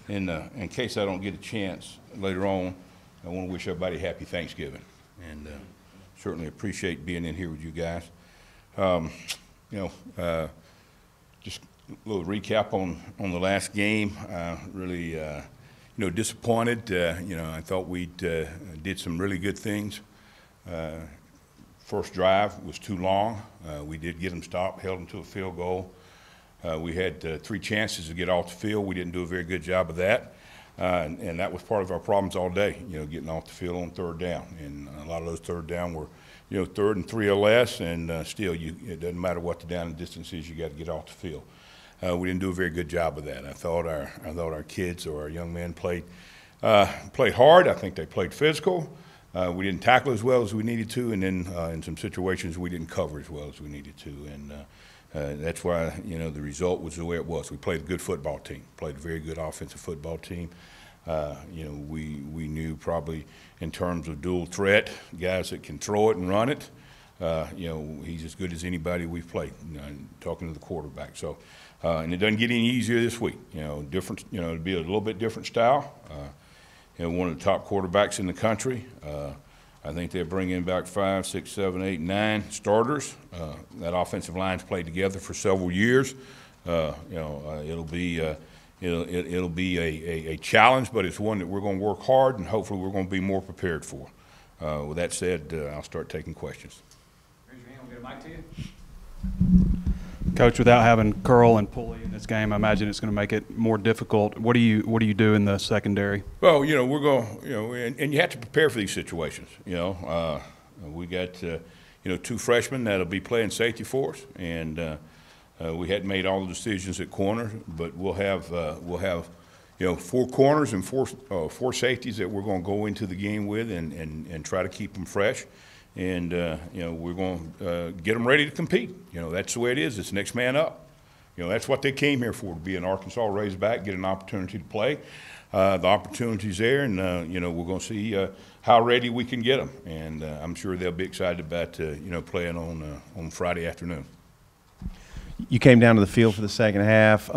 in case I don't get a chance later on, I want to wish everybody happy Thanksgiving, and certainly appreciate being in here with you guys. Just a little recap on the last game. Really, disappointed. I thought we did some really good things. First drive was too long. We did get them stopped, held them to a field goal. We had 3 chances to get off the field. We didn't do a very good job of that. And that was part of our problems all day, getting off the field on third down. And a lot of those third down were, 3rd and 3 or less, and still it doesn't matter what the down and distance is, you got to get off the field. We didn't do a very good job of that. I thought our kids or our young men played hard. I think they played physical. We didn't tackle as well as we needed to, and then in some situations we didn't cover as well as we needed to. And that's why, the result was the way it was. We played a good football team, played a very good offensive football team. We knew probably in terms of dual threat, guys that can throw it and run it, he's as good as anybody we've played, talking to the quarterback. So, and it doesn't get any easier this week. Different, it'll be a little bit different style. One of the top quarterbacks in the country. I think they're bringing back 5, 6, 7, 8, 9 starters. That offensive line's played together for several years. It'll be a challenge, but it's one that we're going to work hard, and hopefully we're going to be more prepared for. With that said, I'll start taking questions. Raise your hand. We'll get a mic to you. Coach, without having Curl and Pulley in this game, I imagine it's going to make it more difficult. What do you do in the secondary? Well, we're going, and you have to prepare for these situations. We got, 2 freshmen that'll be playing safety for us, and we hadn't made all the decisions at corner, but we'll have 4 corners and 4 safeties that we're going to go into the game with, and try to keep them fresh. And, we're going to get them ready to compete. That's the way it is. It's next man up. That's what they came here for, to be an Arkansas Razorback, get an opportunity to play. The opportunity's there, and, we're going to see how ready we can get them. And I'm sure they'll be excited about, playing on Friday afternoon. You came down to the field for the second half.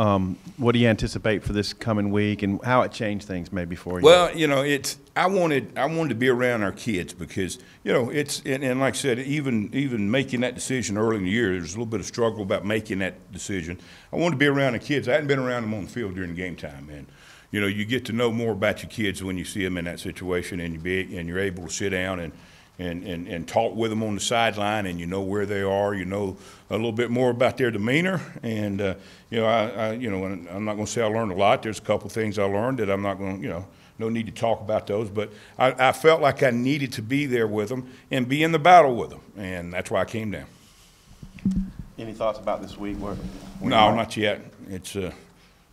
What do you anticipate for this coming week, and how it changed things maybe for you? Well, I wanted to be around our kids because it's and like I said, even making that decision early in the year, there's a little bit of struggle about making that decision. I wanted to be around the kids. I hadn't been around them on the field during game time, and you get to know more about your kids when you see them in that situation, and you're able to sit down and talk with them on the sideline, and where they are, a little bit more about their demeanor, and I'm not going to say I learned a lot. There's a couple things I learned that I'm not going to, no need to talk about those, but I felt like I needed to be there with them and be in the battle with them, and that's why I came down. Any thoughts about this week? No, not yet. It's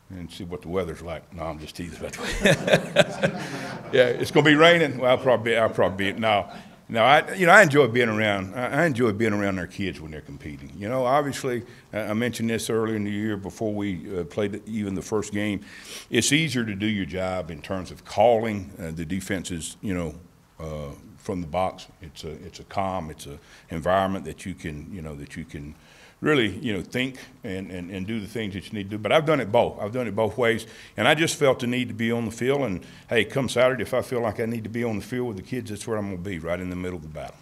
and see what the weather's like. No, I'm just teasing about the weather. Yeah, it's going to be raining. Well, I'll probably be. No, I enjoy being around. I enjoy being around our kids when they're competing. Obviously, I mentioned this earlier in the year before we played even the first game. It's easier to do your job in terms of calling the defenses, from the box. It's a calm, it's an environment that you can really, think and do the things that you need to do. But I've done it both. I've done it both ways. And I just felt the need to be on the field. And, hey, come Saturday, if I feel like I need to be on the field with the kids, that's where I'm going to be, right in the middle of the battle.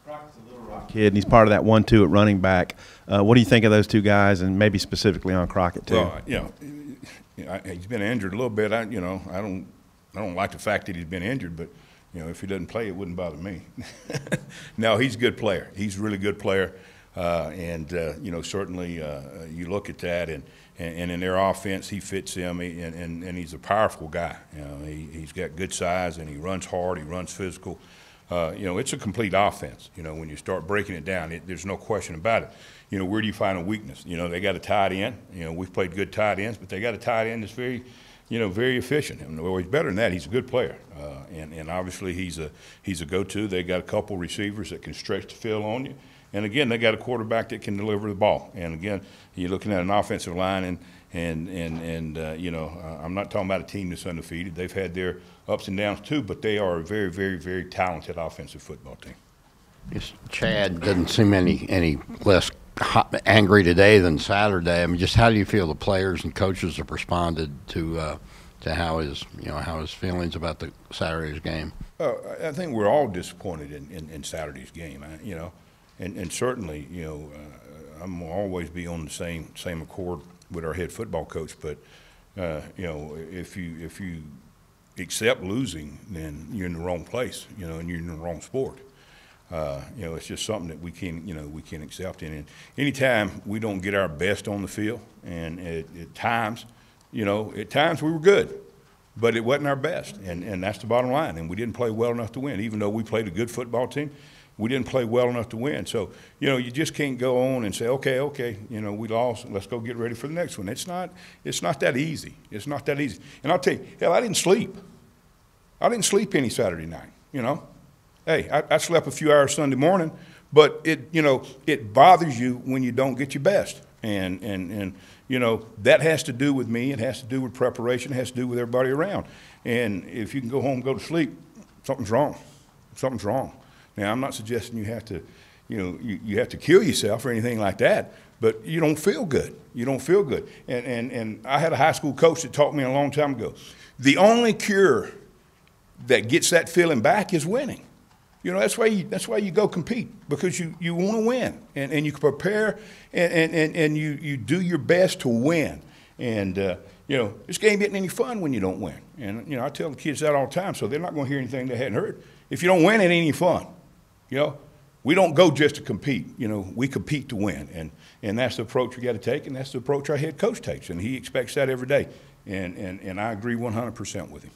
Crockett's a Little Rock kid, and he's part of that 1-2 at running back. What do you think of those 2 guys, and maybe specifically on Crockett, too? Well, he's been injured a little bit. I don't like the fact that he's been injured, but, if he doesn't play, it wouldn't bother me. No, he's a good player. He's a really good player. Certainly you look at that, and in their offense, he fits them, and he's a powerful guy. He's got good size, and he runs hard, he runs physical. It's a complete offense. When you start breaking it down, there's no question about it. Where do you find a weakness? They got a tight end. We've played good tight ends, but they got a tight end that's very efficient. And he's better than that. He's a good player, and obviously he's a go-to. They got a couple receivers that can stretch the field on you. And again, they got a quarterback that can deliver the ball. And again, you're looking at an offensive line, and I'm not talking about a team that's undefeated. They've had their ups and downs too, but they are a very, very, very talented offensive football team. Yes, Chad doesn't seem any less angry today than Saturday. I mean, just how do you feel the players and coaches have responded to to how his feelings about the Saturday's game? I think we're all disappointed in Saturday's game, you know, and certainly, you know, I'm gonna always be on the same accord with our head football coach. But you know, if you accept losing, then you're in the wrong place, you know, and you're in the wrong sport. You know, it's just something that we can't accept. And anytime we don't get our best on the field, and at times, you know, at times we were good, but it wasn't our best, and that's the bottom line. And we didn't play well enough to win, even though we played a good football team. We didn't play well enough to win. So, you know, you just can't go on and say, okay, you know, we lost, let's go get ready for the next one. It's not that easy. It's not that easy. And I'll tell you, hell, I didn't sleep. I didn't sleep any Saturday night, you know. Hey, I slept a few hours Sunday morning, but you know, it bothers you when you don't get your best. And you know, that has to do with me. It has to do with preparation. It has to do with everybody around. And if you can go home and go to sleep, something's wrong. Something's wrong. Now, I'm not suggesting you have to, you know, you have to kill yourself or anything like that, but you don't feel good. You don't feel good. And I had a high school coach that taught me a long time ago, the only cure that gets that feeling back is winning. You know, that's why you go compete, because you want to win, and you prepare, and you do your best to win. And you know, this game isn't any fun when you don't win. And you know, I tell the kids that all the time, so they're not going to hear anything they hadn't heard. If you don't win, it ain't any fun. You know, we don't go just to compete. You know, we compete to win, and that's the approach we got to take, and that's the approach our head coach takes, and he expects that every day. And I agree 100% with him.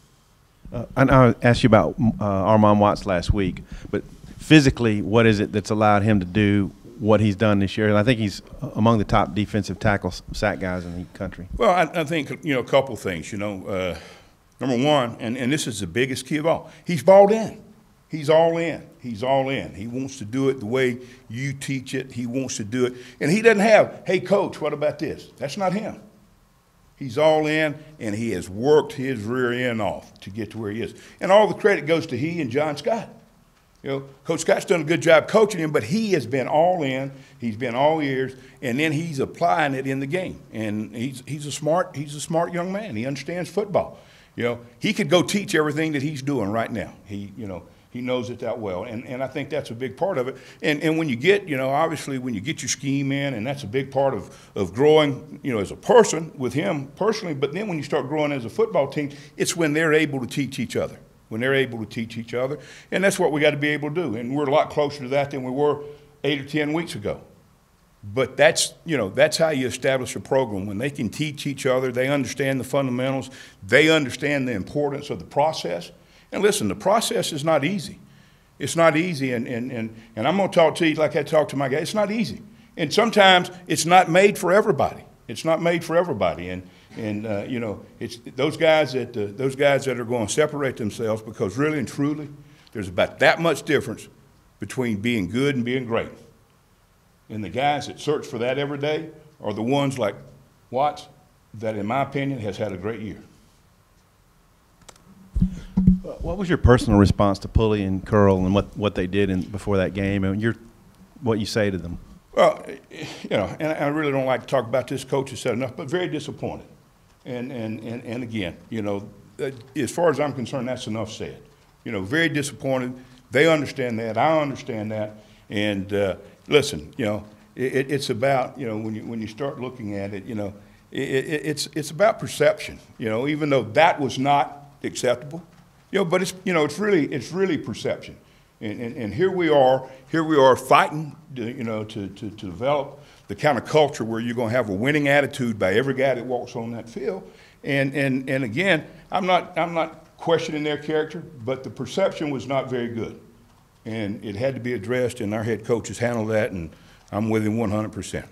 I asked you about Armand Watts last week, but physically, what is it that's allowed him to do what he's done this year? And I think he's among the top defensive tackle sack guys in the country. Well, I think, you know, a couple things. You know, number one, and this is the biggest key of all, he's balled in. He's all in. He's all in. He wants to do it the way you teach it. He wants to do it. And he doesn't have, hey, coach, what about this? That's not him. He's all in, and he has worked his rear end off to get to where he is. And all the credit goes to he and John Scott. You know, Coach Scott's done a good job coaching him, but he has been all in. He's been all ears, and then he's applying it in the game. And he's a smart young man. He understands football. You know, he could go teach everything that he's doing right now. He knows it that well, and I think that's a big part of it. And when you get, you know, obviously when you get your scheme in, and that's a big part of growing, you know, as a person with him personally, but then when you start growing as a football team, it's when they're able to teach each other. When they're able to teach each other, and that's what we got to be able to do. And we're a lot closer to that than we were 8 or 10 weeks ago. But that's, you know, that's how you establish a program. When they can teach each other, they understand the fundamentals, they understand the importance of the process. And listen, the process is not easy. It's not easy, and I'm going to talk to you like I talk to my guys. It's not easy. And sometimes it's not made for everybody. It's not made for everybody. And you know, it's those guys that are going to separate themselves, because really and truly, there's about that much difference between being good and being great. And the guys that search for that every day are the ones like Watts that, in my opinion, has had a great year. What was your personal response to Pulley and Curl and what they did before that game, and what you say to them? Well, you know, and I really don't like to talk about this. Coach has said enough, but very disappointed. And again, you know, as far as I'm concerned, that's enough said. You know, very disappointed. They understand that. I understand that. And listen, you know, it's about, you know, when you start looking at it, you know, it's about perception. You know, even though that was not acceptable, you know, but it's really perception. And here we are fighting, you know, to develop the kind of culture where you're going to have a winning attitude by every guy that walks on that field. And again, I'm not questioning their character, but the perception was not very good, and it had to be addressed. And our head coach has handled that, and I'm with him 100%.